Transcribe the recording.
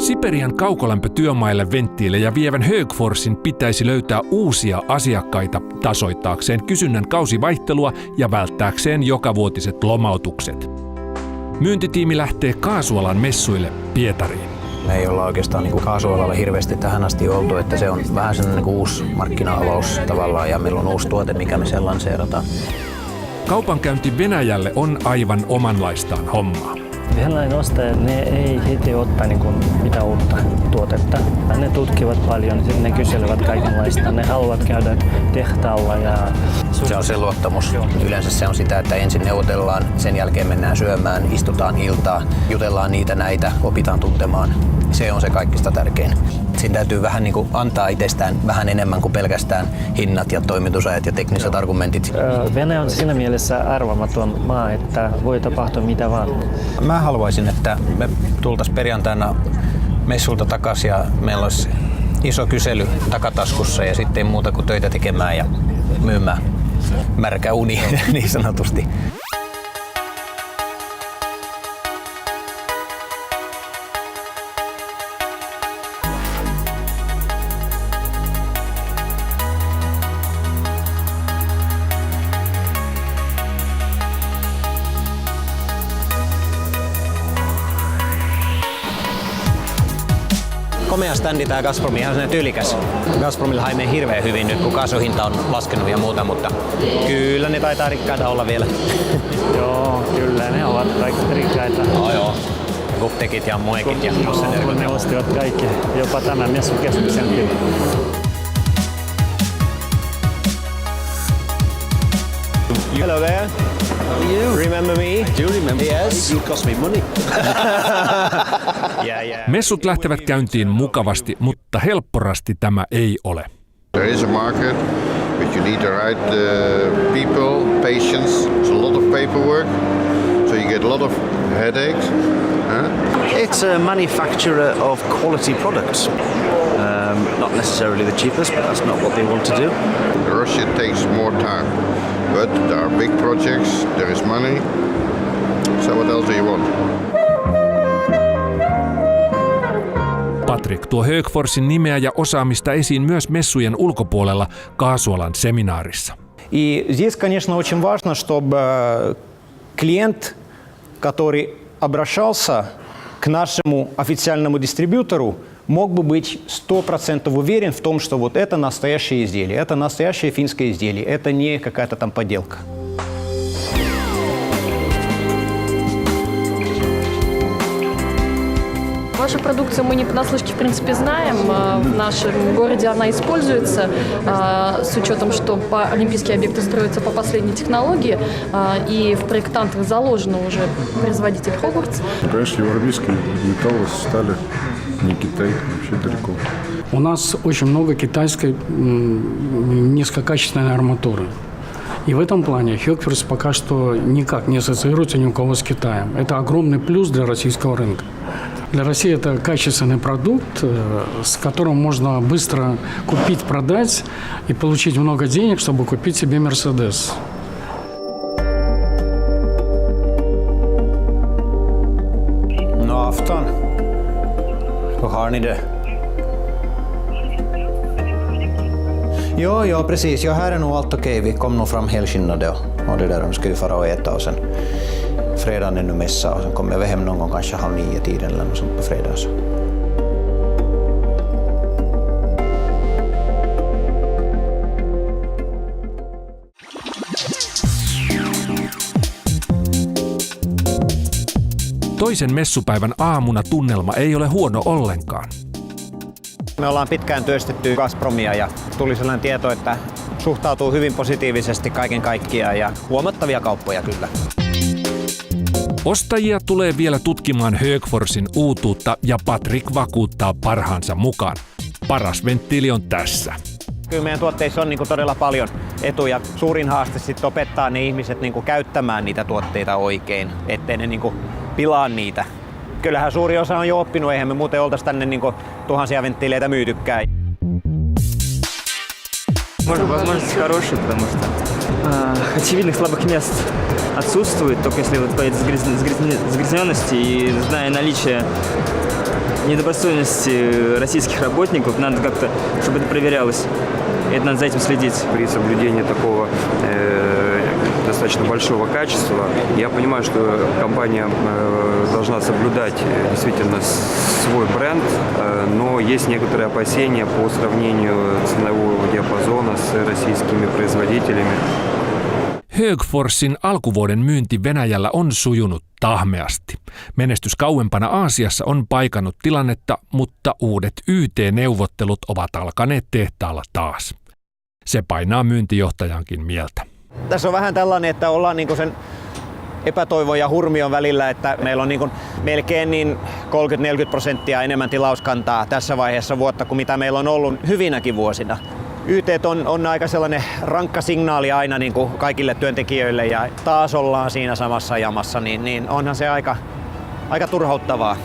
Siperian kaukolämpötyömaille venttiilejä vievän Högforsin pitäisi löytää uusia asiakkaita tasoittaakseen kysynnän kausivaihtelua ja välttääkseen jokavuotiset lomautukset. Myyntitiimi lähtee kaasualan messuille Pietariin. Me ei olla oikeastaan kaasualalla hirveästi tähän asti oltu, että se on vähän sellainen uusi markkina-avaus tavallaan ja meillä on uusi tuote, mikä me sen lanseerataan. Kaupankäynti Venäjälle on aivan omanlaistaan hommaa. Venäläinen ostajat, ne ei heti ottaa mitään uutta tuotetta. Ne tutkivat paljon, sitten ne kyselevät kaikenlaista. Ne haluavat käydä tehtaalla. Se on se luottamus. Yleensä se on sitä, että ensin neuvotellaan, sen jälkeen mennään syömään, istutaan iltaa, jutellaan niitä näitä, opitaan tuntemaan. Se on se kaikista tärkein. Siinä täytyy vähän antaa itsestään vähän enemmän kuin pelkästään hinnat ja toimitusajat ja tekniset argumentit. Venäjä on siinä mielessä arvaamaton maa, että voi tapahtua mitä vaan. Mä haluaisin, että me tultaisiin perjantaina messulta takaisin ja meillä olisi iso kysely takataskussa ja sitten ei muuta kuin töitä tekemään ja myymään. Märkä uni niin sanotusti. Komea standi tää Gazprom, ihan sellainen tyylikäs. Gazpromilla ei mene hirveän hyvin nyt, kun kaasuhinta on laskenut ja muuta, mutta kyllä ne taitaa rikkaita olla vielä. Joo, kyllä ne ovat kaikki rikkaita. Joo. Guptekit ja Moekit ja Mossenergot. Ne ostivat kaikki, jopa tämän messukeskuksenkin. Hello there. How are you? Remember me? I do remember. Yes. You cost me money. Yeah. Messut lähtevät käyntiin mukavasti, mutta helpporasti tämä ei ole. There is a market, but you need the right people, patience. It's a lot of paperwork, so you get a lot of headaches. It's a manufacturer of quality products. Not necessarily the cheapest, but that's not what they want to do. Russia takes more time, but there are big projects, there is money. So what else do you want? Patrik tuo Högforsin nimeä ja osaamista esiin myös messujen ulkopuolella kaasualan seminaarissa. И здесь, конечно, очень важно, чтобы клиент, который обращался к нашему официальному дистрибьютору, мог бы быть 100% уверен в том, что вот это настоящее изделие, это настоящее финское изделие, это не какая-то там подделка. Вашу продукцию мы не понаслышке, в принципе, знаем. В нашем городе она используется с учетом, что олимпийские объекты строятся по последней технологии, и в проектантах заложено уже производитель Хогвартс. Конечно, европейские металлы, стали, не Китай, вообще далеко. У нас очень много китайской низкокачественной арматуры. И в этом плане Högfors пока что никак не ассоциируется ни у кого с Китаем. Это огромный плюс для российского рынка. Для России это качественный продукт, с которым можно быстро купить, продать и получить много денег, чтобы купить себе Mercedes. No afton. Hur har ni det? Jo, precis. Ja, här är nog allt okej. Vi kom nog fram helskinnade och det där. De ska ju fara och äta och sen fredagen är nu mässa och sen kommer vi hem någon gång kanske 8:30 eller något sånt på fredag. Toisen messupäivän aamuna tunnelma ei ole huono ollenkaan. Me ollaan pitkään työstetty Gazpromia ja tuli sellainen tieto, että suhtautuu hyvin positiivisesti kaiken kaikkiaan ja huomattavia kauppoja kyllä. Ostajia tulee vielä tutkimaan Högforsin uutuutta ja Patrik vakuuttaa parhaansa mukaan. Paras venttiili on tässä. Kyllä meidän tuotteissa on todella paljon etuja. Suurin haaste sitten opettaa ne ihmiset käyttämään niitä tuotteita oikein, ettei ne pilaa niitä. Kyllähän suuri osa on jo oppinut, eihän me muuten oltaisi tänne tuhansia venttiileitä myytykään. Возможности хорошие, потому что очевидных слабых мест отсутствует, только если вот по загрязненности и зная наличие недобросовестности российских работников. Надо как-то, чтобы это проверялось. И это надо за этим следить. При соблюдении такого достаточно большого качества, я понимаю, что компания должна соблюдать действительно свой бренд, но есть некоторые опасения по сравнению ценового диапазона с российскими производителями. Högforsin alkuvuoden myynti Venäjällä on sujunut tahmeasti. Menestys kauempana Aasiassa on paikannut tilannetta, mutta uudet YT-neuvottelut ovat alkaneet tehtaalla taas. Se painaa myyntijohtajankin mieltä. Tässä on vähän tällainen, että ollaan niin kuin sen epätoivon ja hurmion välillä, että meillä on niin kuin melkein niin 30-40% enemmän tilauskantaa tässä vaiheessa vuotta kuin mitä meillä on ollut hyvinäkin vuosina. YT on aika sellainen rankka signaali aina niin kuin kaikille työntekijöille ja taas ollaan siinä samassa jamassa, niin onhan se aika turhauttavaa.